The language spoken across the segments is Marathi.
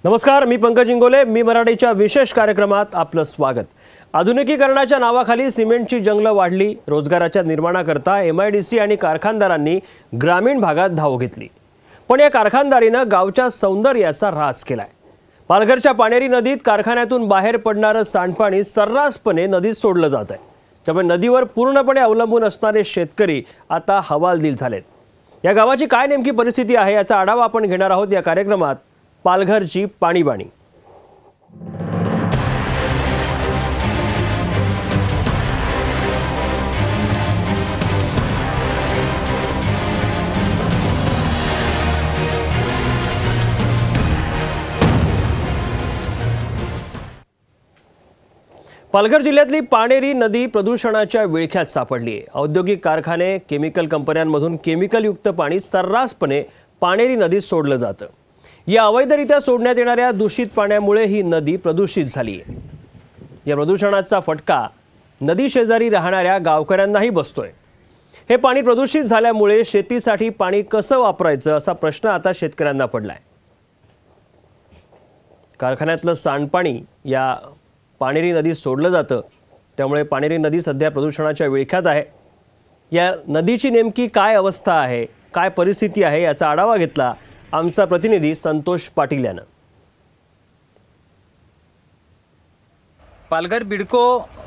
नमस्कार, मी पंकज इंगोले. मी मराठीच्या विशेष कार्यक्रमात आपलं स्वागत. आधुनिकीकरणाच्या नावाखाली सिमेंटची जंगलं वाढली. रोजगाराच्या निर्माणाकरता MIDC आणि कारखानदारांनी ग्रामीण भागात धाव घेतली. पण या कारखानदारीनं गावच्या सौंदर्याचा ऱ्हास केलाय. पालघरच्या पाणेरी नदीत कारखान्यातून बाहेर पडणारं सांडपाणी सर्रासपणे नदीत सोडलं जात आहे. त्यामुळे नदीवर पूर्णपणे अवलंबून असणारे शेतकरी आता हवालदिल झालेत. या गावाची काय नेमकी परिस्थिती आहे याचा आढावा आपण घेणार आहोत या कार्यक्रमात. पालघरची पाणीबाणी. पालघर जिल्ह्यातली पाणेरी नदी प्रदूषणाच्या विळख्यात सापडली आहे. औद्योगिक कारखाने, केमिकल कंपन्यांमधून केमिकलयुक्त पाणी सर्रासपणे पाणेरी नदीत सोडलं जातं. या अवैधरित्या सोडण्यात येणाऱ्या दूषित पाण्यामुळे ही नदी प्रदूषित झाली आहे. या प्रदूषणाचा फटका नदी शेजारी राहणाऱ्या गावकऱ्यांनाही बसतोय. हे पाणी प्रदूषित झाल्यामुळे शेतीसाठी पाणी कसं वापरायचं असा प्रश्न आता शेतकऱ्यांना पडलाय. कारखान्यातलं सांडपाणी या पाणेरी नदीत सोडलं जातं. त्यामुळे पाणेरी नदी सध्या प्रदूषणाच्या विळख्यात आहे. या नदीची नेमकी काय अवस्था आहे, काय परिस्थिती आहे याचा आढावा घेतला आमचा प्रतिनिधी संतोष पाटील यानं. पालघर बिडको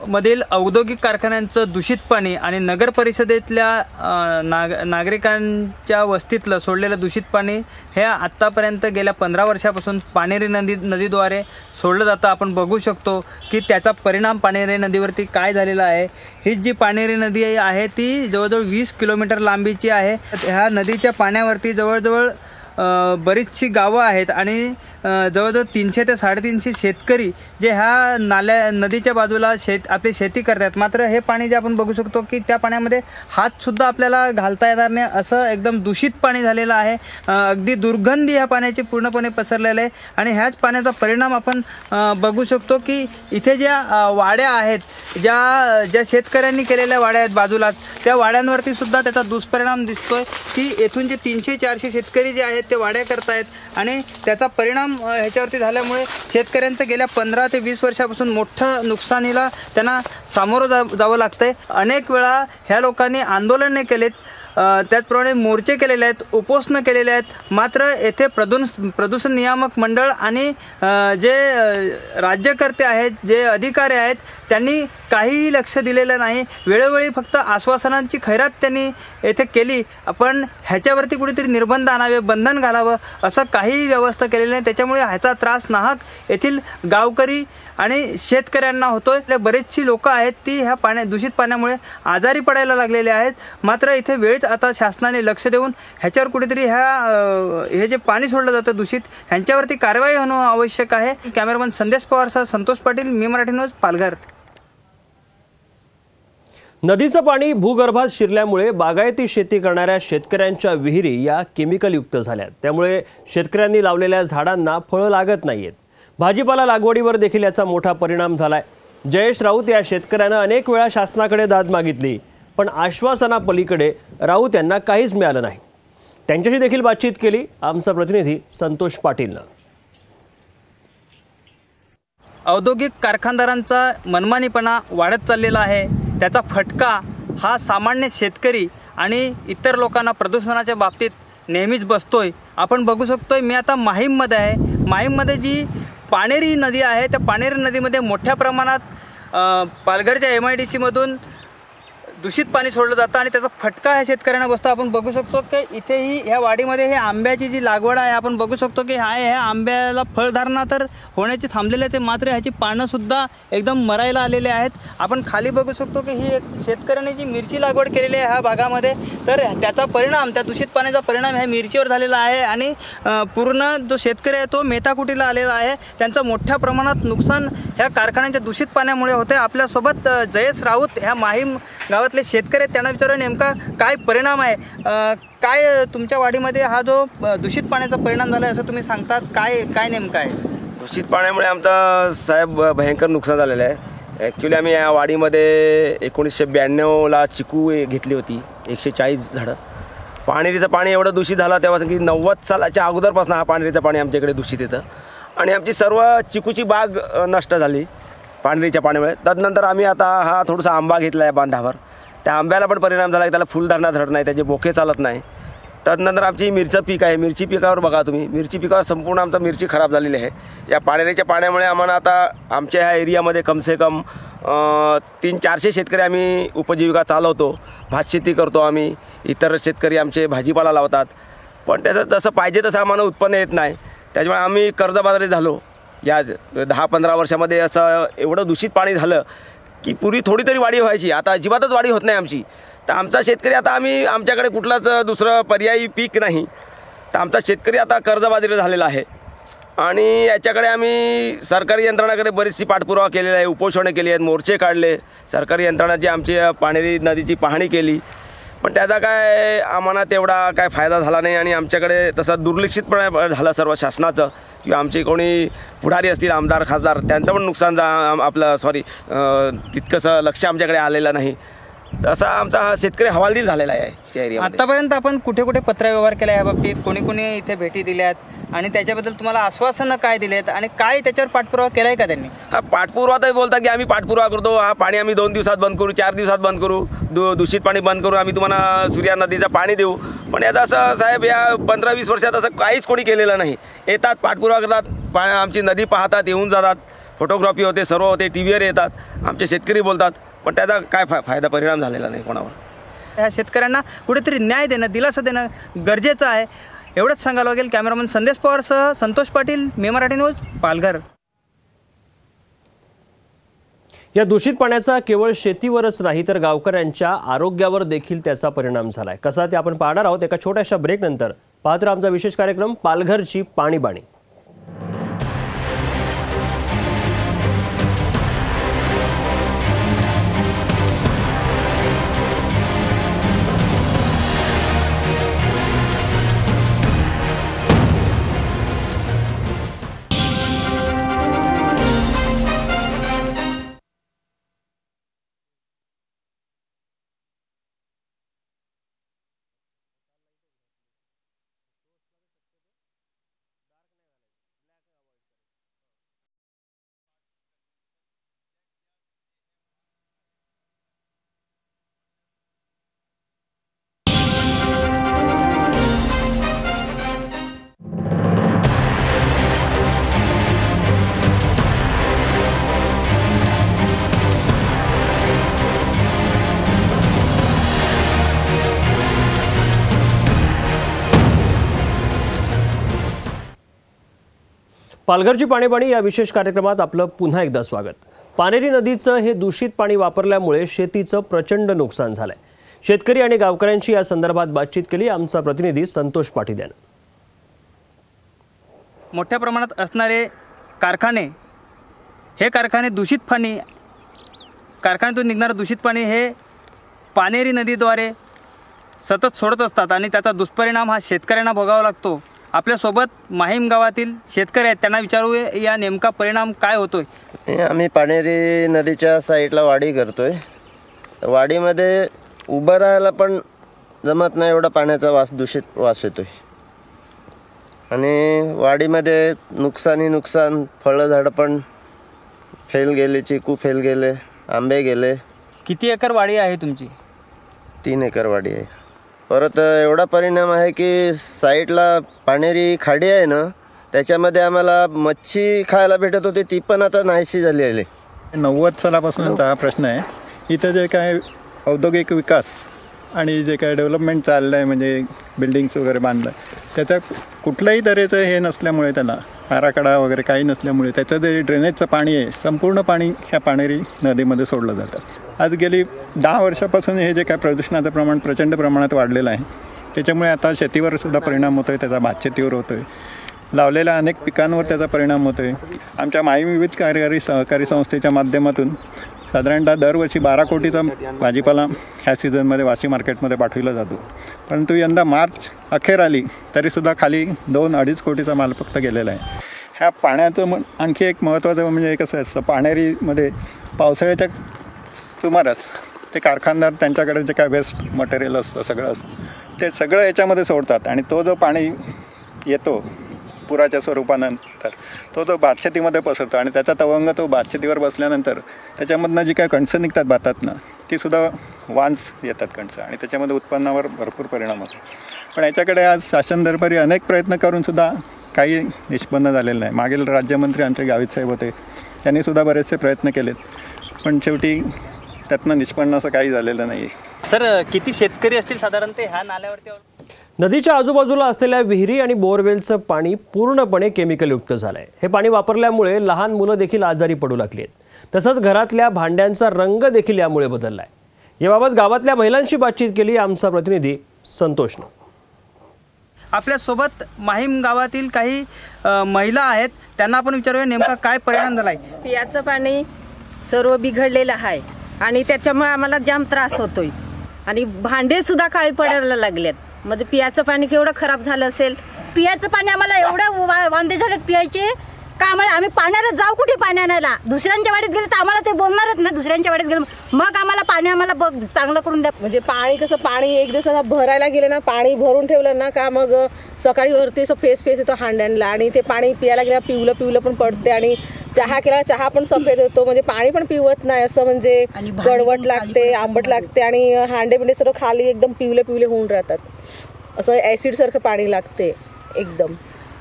मधील औद्योगिक कारखान्यांचं दूषित पाणी आणि नगर परिषदेतल्या नागरिकांच्या वस्तीतलं सोडलेलं दूषित पाणी हे आत्तापर्यंत गेल्या 15 वर्षापासून पाणेरी नदीद्वारे सोडलं जातं. आपण बघू शकतो की त्याचा परिणाम पाणेरी नदीवरती काय झालेला आहे. ही जी पाणेरी नदी आहे ती जवळजवळ 20 किलोमीटर लांबीची आहे. ह्या नदीच्या पाण्यावरती जवळजवळ बरीचशी गावं आहेत आणि जवळजवळ 300 ते 350 शेतकरी जे ह्या नदीच्या बाजूला आपली शेती करतात. मात्र हे पाणी जे आपण बघू शकतो की त्या पाण्यामध्ये हातसुद्धा आपल्याला घालता येणार नाही असं एकदम दूषित पाणी झालेलं आहे. अगदी दुर्गंधी ह्या पाण्याची पूर्णपणे पसरलेलं आहे आणि ह्याच पाण्याचा परिणाम आपण बघू शकतो की इथे ज्या वाड्या आहेत, ज्या शेतकऱ्यांनी केलेल्या वाड्या आहेत बाजूलाच, त्या वाड्यांवरती सुद्धा त्याचा दुष्परिणाम दिसतोय की येथून जे 300-400 शेतकरी जे आहेत ते वाड्या करतायत आणि त्याचा परिणाम ह्याच्यावरती झाल्यामुळे शेतकऱ्यांचं गेल्या 15 ते 20 वर्षापासून मोठं नुकसानीला त्यांना सामोरं जावं लागतंय. अनेक वेळा ह्या लोकांनी आंदोलने केलेत, त्याचप्रमाणे मोर्चे केलेले आहेत, उपोषणं केलेले आहेत. मात्र येथे प्रदूषण नियामक मंडळ आणि जे राज्यकर्ते आहेत, जे अधिकारी आहेत, त्यांनी काहीही लक्ष दिलेलं नाही. वेळोवेळी फक्त आश्वासनांची खैरात त्यांनी येथे केली. पण ह्याच्यावरती कुठेतरी निर्बंध आणावे, बंधन घालावं असं काहीही व्यवस्था केलेली नाही. त्याच्यामुळे ह्याचा त्रास नाहक येथील गावकरी आणि शेतकऱ्यांना होतोय. बरेचशी लोक आहेत ती ह्या दूषित पाण्यामुळे आजारी पडायला लागलेले आहेत. मात्र इथे वेळीच आता शासनाने लक्ष देऊन ह्याच्यावर कुठेतरी हे जे पाणी सोडलं जातं दूषित, ह्यांच्यावरती कारवाई होणं आवश्यक आहे. कॅमेरामन संदेश पवारसह संतोष पाटील, मी मराठी न्यूज, पालघर. नदीचं पाणी भूगर्भात शिरल्यामुळे बागायती शेती करणाऱ्या शेतकऱ्यांच्या विहिरी या केमिकलयुक्त झाल्यात. त्यामुळे शेतकऱ्यांनी लावलेल्या झाडांना फळं लागत नाहीयेत. भाजीपाला लागवडीवर देखील याचा मोठा परिणाम झालाय. जयेश राऊत या शेतकऱ्यानं अनेक वेळा शासनाकडे दाद मागितली, पण आश्वासनापलीकडे राऊत यांना काहीच मिळालं नाही. त्यांच्याशी देखील बातचीत केली आमचा प्रतिनिधी संतोष पाटीलनं. औद्योगिक कारखानदारांचा मनमानीपणा वाढत चाललेला आहे. त्याचा फटका हा सामान्य शेतकरी आणि इतर लोकांना प्रदूषणाच्या बाबतीत नेहमीच बसतोय. आपण बघू शकतोय, मी आता माहीममध्ये आहे. माहीममध्ये जी पाणेरी नदी आहे, त्या पाणेरी नदीमध्ये मोठ्या प्रमाणात पालघरच्या MIDC मधून दूषित पाणी सोडलं जातं आणि त्याचा फटका ह्या शेतकऱ्यांना बसतो. आपण बघू शकतो की इथेही ह्या वाडीमध्ये हे आंब्याची जी लागवड आहे, आपण बघू शकतो की ह्या आंब्याला फळधारणा तर होण्याची थांबलेले आहे, मात्र ह्याची पानंसुद्धा एकदम मरायला आलेले आहेत. आपण खाली बघू शकतो की ही एक शेतकऱ्यांनी जी मिरची लागवड केलेली आहे ह्या भागामध्ये, तर त्याचा परिणाम, त्या दूषित पाण्याचा परिणाम ह्या मिरचीवर झालेला आहे आणि पूर्ण जो शेतकरी आहे तो मेटाकुटीला आलेला आहे. त्यांचं मोठ्या प्रमाणात नुकसान ह्या कारखान्यांच्या दूषित पाण्यामुळे होते. आपल्यासोबत जयेश राऊत ह्या माहीम गावात शेतकरी, त्यांना विचारू नेमका काय परिणाम आहे. काय तुमच्या वाडीमध्ये हा जो दूषित पाण्याचा परिणाम झाला असं तुम्ही सांगतात, काय नेमका आहे? दूषित पाण्यामुळे आमचा साहेब भयंकर नुकसान झालेलं आहे. ॲक्च्युली आम्ही या वाडीमध्ये 1992ला चिकू घेतली होती, 140 झाडं. पाणेरीचं पाणी एवढं दूषित झालं तेव्हा की 90 सालाच्या अगोदरपासून हा पाणेरीचं पाणी आमच्याकडे दूषित येतं आणि आमची सर्व चिकूची बाग नष्ट झाली पाणीच्या पाण्यामुळे. तदनंतर आम्ही आता हा थोडासा आंबा घेतला आहे बांधावर. त्या आंब्याला पण परिणाम झाला की त्याला फुलधारणा धरत नाही, त्याचे बोके चालत नाही. तदनंतर आमची मिरचं पीक आहे. मिरची पिकावर बघा तुम्ही, मिरची पिकावर संपूर्ण आमचा मिरची खराब झालेली आहे. या पाण्याच्या पाण्यामुळे आम्हाला आता आमच्या ह्या एरियामध्ये कमसे कम 300-400 शेतकरी आम्ही उपजीविका चालवतो. भातशेती करतो आम्ही. इतर शेतकरी आमचे भाजीपाला लावतात, पण त्याचं तसं पाहिजे तसं आम्हाला उत्पन्न येत नाही. त्याच्यामुळे आम्ही कर्जबाजारी झालो. या 10-15 वर्षामध्ये असं एवढं दूषित पाणी झालं की पूर्वी थोडी तरी वाढी व्हायची, आता अजिबातच वाढी होत नाही आमची. तर आमचा शेतकरी आता आमच्याकडे कुठलाच दुसरं पर्यायी पीक नाही, तर आमचा शेतकरी आता कर्जबाजारी झालेला आहे. आणि याच्याकडे आम्ही सरकारी यंत्रणाकडे बरीचशी पाठपुरावा केलेला आहे, उपोषणे केली आहेत, मोर्चे काढले, सरकारी यंत्रणाची आमची पाणेरी नदीची पाहणी केली, पण त्याचा काय आम्हाला तेवढा काय फायदा झाला नाही. आणि आमच्याकडे तसं दुर्लक्षितपणे झालं सर्व शासनाचं, किंवा आमचे कोणी पुढारी असतील आमदार खासदार त्यांचं पण नुकसान तितकंसं लक्ष आमच्याकडे आलेलं नाही. तसा आमचा हा शेतकरी हवालदिल झालेला आहे या एरियामध्ये. आतापर्यंत आपण कुठे कुठे पत्रव्यवहार केला या बाबतीत, कोणी कोणी इथे भेटी दिल्यात आणि त्याच्याबद्दल तुम्हाला आश्वासनं काय दिलेत आणि काय त्याच्यावर पाठपुरावा केला आहे का त्यांनी? हा पाठपुरावा तर बोलता की आम्ही पाठपुरावा करतो, हा पाणी आम्ही 2 दिवसात बंद करू, 4 दिवसात बंद करू, दूषित पाणी बंद करू, आम्ही तुम्हाला सूर्या नदीचं पाणी देऊ. पण याचं असं साहेब या 15-20 वर्षात असं काहीच कोणी केलेलं नाही. येतात, पाठपुरावा करतात, आमची नदी पाहतात, येऊन जातात, फोटोग्राफी होते, सर्व होते, टीव्हीवर येतात, आमचे शेतकरी बोलतात, पण त्याचा काय फायदा परिणाम झालेला नाही कोणावर. ह्या शेतकऱ्यांना कुठेतरी न्याय देणं, दिलासा देणं गरजेचं आहे, एवढंच सांगायला लागेल. कॅमेरामन संदेश पवारसह संतोष पाटील, मी मराठी न्यूज, पालघर. या दूषित पाण्याचा केवळ शेतीवरच नाही तर गावकऱ्यांच्या आरोग्यावर देखील त्याचा परिणाम झालाय. कसा ते आपण पाहणार आहोत एका छोट्याशा ब्रेक नंतर. पाहत राहा आमचा विशेष कार्यक्रम पालघरची पाणीबाणी. पालघरची पाणीबाणी या विशेष कार्यक्रमात आपलं पुन्हा एकदा स्वागत. पानेरी नदीचं हे दूषित पाणी वापरल्यामुळे शेतीचं प्रचंड नुकसान झालंय. शेतकरी आणि गावकऱ्यांशी या संदर्भात बातचीत केली आमचा प्रतिनिधी संतोष पाटील यांनी. मोठ्या प्रमाणात असणारे कारखाने, हे कारखाने दूषित पाणी, कारखान्यातून निघणारं दूषित पाणी हे पानेरी नदीद्वारे सतत सोडत असतात आणि त्याचा दुष्परिणाम हा शेतकऱ्यांना भोगावा लागतो. आपल्यासोबत माहीम गावातील शेतकरी आहेत, त्यांना विचारू या नेमका परिणाम काय होतोय. आम्ही पानेरी नदीच्या साईडला वाडी करतोय. वाडीमध्ये उभं राहायला पण जमत नाही, एवढा पाण्याचा दूषित वास येतोय. आणि वाडीमध्ये नुकसान, फळं झाडं पण फेल गेले, चिकू फेल गेले, आंबे गेले. किती एकर वाडी आहे तुमची? 3 एकर वाडी आहे. परत एवढा परिणाम आहे की साईडला पानेरी खाडी आहे ना, त्याच्यामध्ये आम्हाला मच्छी खायला भेटत होती, ती पण आता नाहीशी झाली आहे. 90 सालापासूनचा हा प्रश्न आहे. इथं जे काय औद्योगिक विकास आणि जे काय डेव्हलपमेंट चाललं आहे, म्हणजे बिल्डिंग्स वगैरे बांधलं, त्याचा कुठल्याही तऱ्हेचं हे नसल्यामुळे, त्याला आराखडा वगैरे काही नसल्यामुळे त्याचं जे ड्रेनेजचं पाणी आहे, संपूर्ण पाणी ह्या पानेरी नदीमध्ये सोडलं जातं. आज गेली 10 वर्षापासून हे जे काय प्रदूषणाचं प्रमाण प्रचंड प्रमाणात वाढलेलं आहे, त्याच्यामुळे आता शेतीवर सुद्धा परिणाम होतो आहे. त्याचा भातशेतीवर होतो आहे, लावलेल्या अनेक पिकांवर त्याचा परिणाम होतो आहे. आमच्या माहीम विविध कार्यकारी सहकारी संस्थेच्या माध्यमातून साधारणतः दरवर्षी 12 कोटीचा भाजीपाला ह्या सीझनमध्ये वाशी मार्केटमध्ये पाठविला जातो. परंतु यंदा मार्च अखेर आली तरीसुद्धा खाली 2-2.5 कोटीचा माल फक्त गेलेला आहे. ह्या पाण्याचं आणखी एक महत्त्वाचं म्हणजे कसं असतं, पाणेरीमध्ये पावसाळ्याच्या सुमारास ते कारखानदार त्यांच्याकडे जे काय वेस्ट मटेरियल असतं, सगळं असतं, ते सगळं याच्यामध्ये सोडतात. आणि तो जो पाणी येतो पुराच्या स्वरूपानंतर तो भातशेतीमध्ये पसरतो आणि त्याचा तवंग तो भातशेतीवर बसल्यानंतर त्याच्यामधनं जी काय कणसं निघतात भातातनं तीसुद्धा वांस येतात कणसं आणि त्याच्यामध्ये उत्पन्नावर भरपूर परिणाम होतो. पण याच्याकडे आज शासन दरबारी अनेक प्रयत्न करूनसुद्धा काही निष्पन्न झालेलं नाही. मागील राज्यमंत्री आमचे गावित साहेब होते, त्यांनीसुद्धा बरेचसे प्रयत्न केलेत, पण शेवटी त्यातनं निष्पन्न असं काही झालेलं नाही. सर, किती शेतकरी असतील साधारणतः ह्या नाल्यावरती? नदीच्या आजूबाजूला असलेल्या विहिरी आणि बोरवेलचं पाणी पूर्णपणे केमिकलयुक्त झालं आहे. हे पाणी वापरल्यामुळे लहान मुलं देखील आजारी पडू लागली आहेत. तसंच घरातल्या भांड्यांचा रंग देखील यामुळे बदलला आहे. याबाबत गावातल्या महिलांशी बातचीत केली आमचा प्रतिनिधी संतोषनं. आपल्यासोबत माहीम गावातील काही महिला आहेत, त्यांना आपण विचारूया नेमका काय परिणाम झालाय. पियाचं पाणी सर्व बिघडलेलं आहे आणि त्याच्यामुळे आम्हाला जाम त्रास होतोय आणि भांडे सुद्धा काळी पडायला लागलेत. म्हणजे पियाचं पाणी केवढं खराब झालं असेल. पियाचं पाणी आम्हाला एवढं वांदे झालेत पियाचे का आम्ही पाण्याला जाऊ कुठे पाणी आणायला. दुसऱ्यांच्या वाडीत गेले तर आम्हाला ते बोलणारच ना. दुसऱ्यांच्या वाडीत गेलं मग आम्हाला पाणी आम्हाला चांगलं करून द्या. म्हणजे पाणी कसं, पाणी एक दिवस भरायला गेलं ना, पाणी भरून ठेवलं ना का मग सकाळी वरती असं फेस येतो हांड्यांना आणि ते पाणी पियाला गेलं पिवलं पण पडते आणि चहा केला चहा पण सफेद होतो. म्हणजे पाणी पण पिवत नाही असं, म्हणजे कडवट लागते, आंबट लागते आणि हांडे बिंडे सर्व खाली एकदम पिवले होऊन राहतात. असं ऍसिड सारखं पाणी लागते एकदम.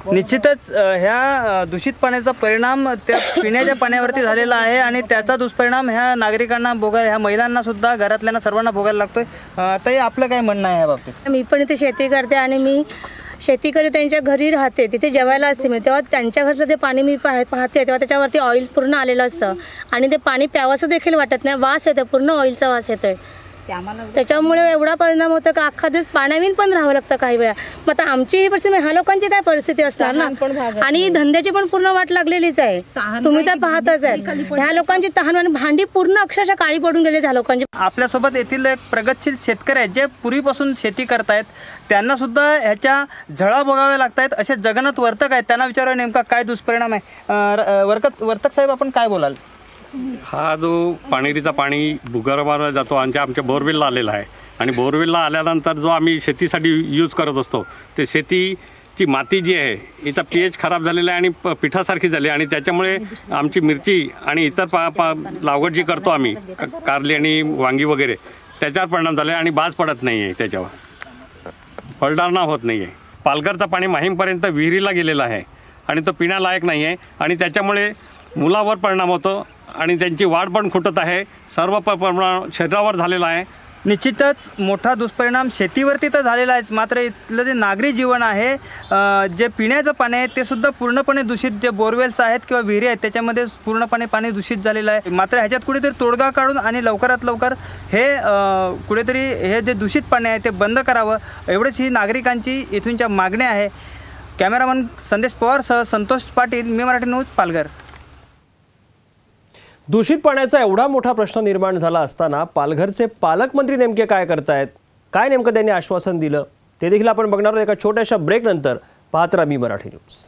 निश्चितच ह्या दूषित पाण्याचा परिणाम त्या पिण्याच्या पाण्यावरती झालेला आहे आणि त्याचा दुष्परिणाम ह्या नागरिकांना ह्या महिलांना सुद्धा, घरातल्यांना सर्वांना भोगायला लागतोय. ताई, आपलं काय म्हणणं आहे या बाबतीत? मी पण इथे शेती करते आणि मी शेती करते, त्यांच्या घरी राहते, तिथे जेवायला असते मी. तेव्हा त्यांच्या घरचं ते पाणी मी पाहते तेव्हा त्याच्यावरती ऑइल पूर्ण आलेलं असतं आणि ते पाणी प्यावंसं देखील वाटत नाही. वास येतो, पूर्ण ऑइलचा वास येतोय. त्याच्यामुळे एवढा परिणाम होतो का अख्खा दिवस पाण्याविन पण राहावं लागतं काही वेळा. मग आता आमची ही परिस्थिती, ह्या लोकांची काय परिस्थिती असणार ना. आणि धंद्याची पण पूर्ण वाट लागलेलीच आहे. तुम्ही तर पाहतच आहेत ह्या लोकांची तहान आणि भांडी पूर्ण अक्षरशः काळी पडून गेली ह्या लोकांची. आपल्यासोबत येथील एक प्रगतशील शेतकरी आहेत जे पूर्वीपासून शेती करतायत, त्यांना सुद्धा ह्याच्या झळा भोगाव्या लागतायत. असे जगन्नाथ वर्तक आहेत, त्यांना विचारूया नेमका काय दुष्परिणाम आहे. वर्तक साहेब, आपण काय बोलाल? हा जो पाणेरीचा पाणी भूगर्भावर जातो आणि आमच्या बोरवेलला आलेला आहे आणि बोरवेलला आल्यानंतर जो आम्ही शेतीसाठी यूज करत असतो ते शेतीची माती जी आहे इथं pH खराब झालेला आहे आणि पिठासारखी झाली आणि त्याच्यामुळे आमची मिरची आणि इतर लागवड जी करतो आम्ही कारली आणि वांगी वगैरे त्याच्यावर परिणाम झाला आणि बाज पडत नाही आहे, त्याच्यावर फळदारणा होत नाही आहे. पालघरचं पाणी माहीमपर्यंत विहिरीला गेलेलं आहे आणि तो पिण्यालायक नाही आहे आणि त्याच्यामुळे मुलावर परिणाम होतो आणि त्यांची वाढ पण खुंटत आहे. सर्व परिणाम शरीरावर झालेला आहे. निश्चितच मोठा दुष्परिणाम शेतीवरती तर झालेला आहे, मात्र इथलं जे नागरी जीवन आहे, जे पिण्याचं पाणी आहे ते सुद्धा पूर्णपणे दूषित, जे बोरवेल्स आहेत किंवा विहिरी आहेत त्याच्यामध्ये पूर्णपणे पाणी दूषित झालेलं आहे. मात्र ह्याच्यात कुठेतरी तोडगा काढून आणि लवकरात लवकर हे कुठेतरी हे जे दूषित पाणी आहे ते बंद करावं, एवढीच ही नागरिकांची इथूनच्या मागणी आहे. कॅमेरामन संदेश पवारसह संतोष पाटील, मी मराठी न्यूज, पालघर. दूषित पाण्याचा एवढा मोठा प्रश्न निर्माण झाला असताना पालघरचे पालकमंत्री नेमके काय करतायत, काय नेमकं त्यांनी आश्वासन दिलं, ते देखील आपण बघणार आहोत एका छोट्याशा ब्रेक नंतर. पाहत राहा मी मराठी न्यूज.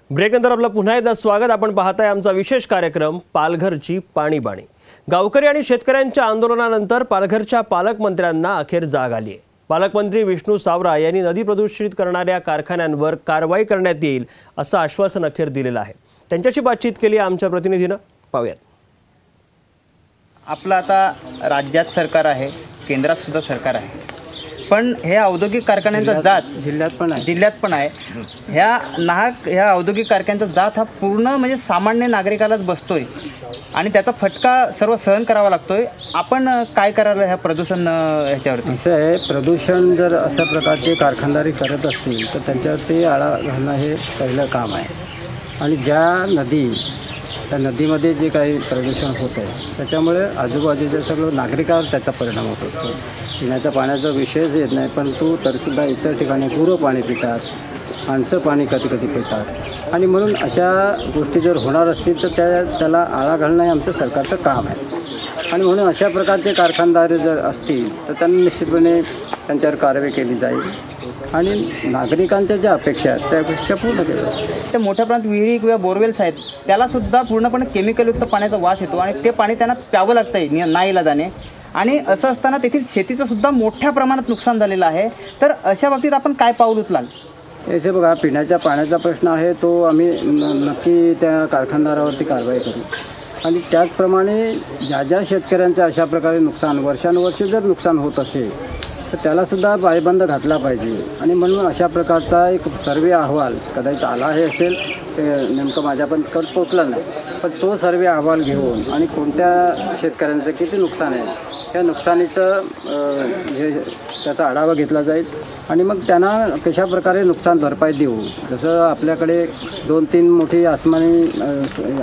ब्रेकनंतर आपलं पुन्हा एकदा स्वागत. आपण पाहताय आमचा विशेष कार्यक्रम पालघरची पाणीबाणी. गावकरी आणि शेतकऱ्यांच्या आंदोलनानंतर पालघरच्या पालकमंत्र्यांना अखेर जाग आली आहे. पालकमंत्री विष्णू सावरा यांनी नदी प्रदूषित करणाऱ्या कारखान्यांवर कारवाई करण्यात येईल असं आश्वासन अखेर दिलेलं आहे. त्यांच्याशी बातचीत केली आमच्या प्रतिनिधीनं, पाहूयात. आपलं आता राज्यात सरकार आहे, केंद्रात सुद्धा सरकार आहे, पण हे औद्योगिक कारखान्यांचा जात जिल्ह्यात पण आहे. ह्या औद्योगिक कारखान्यांचा जात हा पूर्ण म्हणजे सामान्य नागरिकालाच बसतोय. आणि त्याचा फटका सर्व सहन करावा लागतोय. आपण काय करायला ह्या प्रदूषण ह्याच्यावरती? असं आहे, प्रदूषण जर अशा प्रकारचे कारखानदारी करत असतील तर त्यांच्यावरती आळा घालणं हे पहिलं काम आहे. आणि त्या नदीमध्ये जे काही प्रदूषण होतं आहे त्याच्यामुळे आजूबाजूच्या सगळं नागरिकांवर त्याचा परिणाम होत असतो. पिण्याच्या पाण्याचा विषयच येत नाही, परंतु तरीसुद्धा इतर ठिकाणी गुरं पाणी पितात, माणसं पाणी कधी कधी पितात. आणि म्हणून अशा गोष्टी जर होणार असतील तर त्याला आळा घालणं हे आमचं सरकारचं काम आहे. आणि म्हणून अशा प्रकारचे कारखानदार जर असतील तर त्यांना निश्चितपणे त्यांच्यावर कारवाई केली जाईल आणि नागरिकांच्या ज्या अपेक्षा आहेत त्या अपेक्षा पूर्ण केल्या जाईल. ते मोठ्या प्रमाणात विहिरी किंवा बोरवेल्स आहेत त्यालासुद्धा पूर्णपणे केमिकलयुक्त पाण्याचा वास येतो आणि ते पाणी त्यांना प्यावं लागतं आहे नाईलाजाने. आणि असं असताना तेथील शेतीचं सुद्धा मोठ्या प्रमाणात नुकसान झालेलं आहे. तर अशा बाबतीत आपण काय पाऊल उचलाल? याचे बघा, पिण्याच्या पाण्याचा प्रश्न आहे तो आम्ही नक्की त्या कारखानदारावरती कारवाई करू. आणि त्याचप्रमाणे ज्या शेतकऱ्यांचं अशा प्रकारे नुकसान वर्षानुवर्षे जर नुकसान होत असेल तर त्यालासुद्धा पायबंद घातला पाहिजे. आणि म्हणून अशा प्रकारचा एक सर्वे अहवाल कदाचित आला हे असेल, ते नेमकं माझ्यापर्यंत पोचला नाही, पण तो सर्वे अहवाल घेऊन आणि कोणत्या शेतकऱ्यांचं किती नुकसान आहे त्या नुकसानीचं त्याचा आढावा घेतला जाईल. आणि मग त्यांना कशा प्रकारे नुकसान भरपाई देऊ. जसं आपल्याकडे 2-3 मोठी आसमानी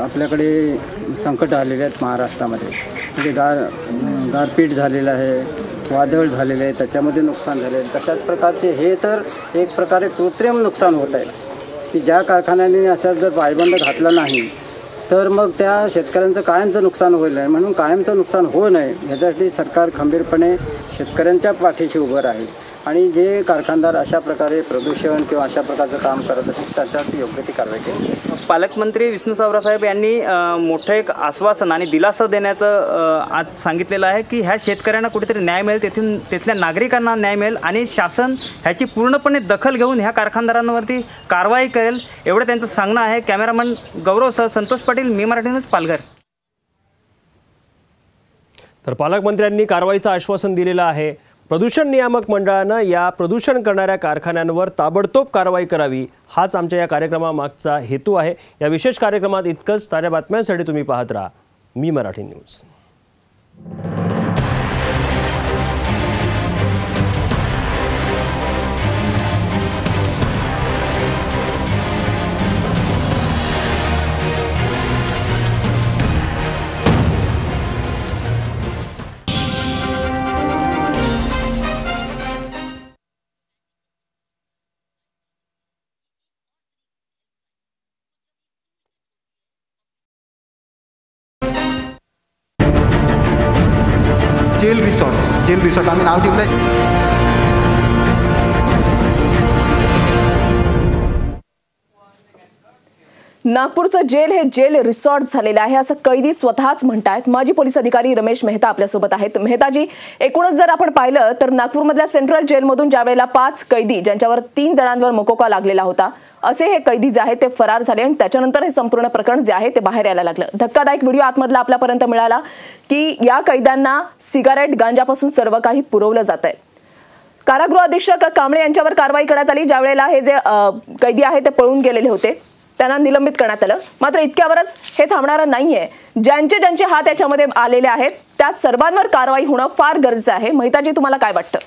आपल्याकडे संकट आलेले आहेत महाराष्ट्रामध्ये. म्हणजे गारपीट झालेलं आहे, वादळ झालेलं आहे, त्याच्यामध्ये नुकसान झाले आहे. तशाच प्रकारचे हे तर एक प्रकारे कृत्रिम नुकसान होत आहे की ज्या कारखान्याने अशा जर पायबंद घातला नाही तर मग त्या शेतकऱ्यांचं कायमचं नुकसान होईल आहे. म्हणून कायमचं नुकसान होऊ नये याच्यासाठी सरकार खंबीरपणे शेतकऱ्यांच्या पाठीशी उभं राहील. आणि जे कारखानदार अशा प्रकारे प्रदूषण किंवा अशा प्रकारचं काम करत असतील त्याच्यावर योग्य ती कारवाई केली. पालकमंत्री विष्णू सावरा साहेब यांनी मोठं एक आश्वासन आणि दिलासा देण्याचं आज सांगितलेलं आहे की ह्या शेतकऱ्यांना कुठेतरी न्याय मिळेल, तिथल्या नागरिकांना न्याय मिळेल आणि शासन ह्याची पूर्णपणे दखल घेऊन ह्या कारखानदारांवरती कारवाई करेल एवढं त्यांचं सांगणं आहे. कॅमेरामन गौरवसह संतोष पाटील, मी मराठी न्यूज, पालघर. तर पालकमंत्र्यांनी कारवाईचं आश्वासन दिलेलं आहे. प्रदूषण नियामक मंडळानं या प्रदूषण करणाऱ्या कारखान्यांवर ताबडतोब कारवाई करावी हाच आमच्या या कार्यक्रमामागचा हेतू आहे. या विशेष कार्यक्रमात इतकंच. ताज्या बातम्यांसाठी तुम्ही पाहत राहा मी मराठी न्यूज. जेल रिसॉर्ट आम्ही नाव ठेवलं आहे. नागपूरचं जेल हे जेल रिसॉर्ट झालेलं आहे असं कैदी स्वतःच म्हणतायत. माजी पोलीस अधिकारी रमेश मेहता आपल्यासोबत आहेत. मेहताजी, एकूणच जर आपण पाहिलं तर नागपूरमधल्या सेंट्रल जेलमधून ज्या वेळेला 5 कैदी ज्यांच्यावर 3 जणांवर मोकोका लागलेला होता असे हे कैदी जे आहेत ते फरार झाले आणि त्याच्यानंतर हे संपूर्ण प्रकरण जे आहे ते बाहेर यायला लागलं. धक्कादायक व्हिडिओ आतमधला आपल्यापर्यंत मिळाला की या कैद्यांना सिगारेट, गांजापासून सर्व काही पुरवलं जात आहे. कारागृह अधीक्षक कांबळे यांच्यावर कारवाई करण्यात आली. ज्या वेळेला हे जे कैदी आहे ते पळून गेलेले होते त्यांना निलंबित करण्यात आलं. मात्र इतक्यावरच हे थांबणारं नाहीये. ज्यांचे हात याच्यामध्ये आलेले आहेत त्या सर्वांवर कारवाई होणं फार गरजेचं आहे. मेहताजी, तुम्हाला काय वाटतं?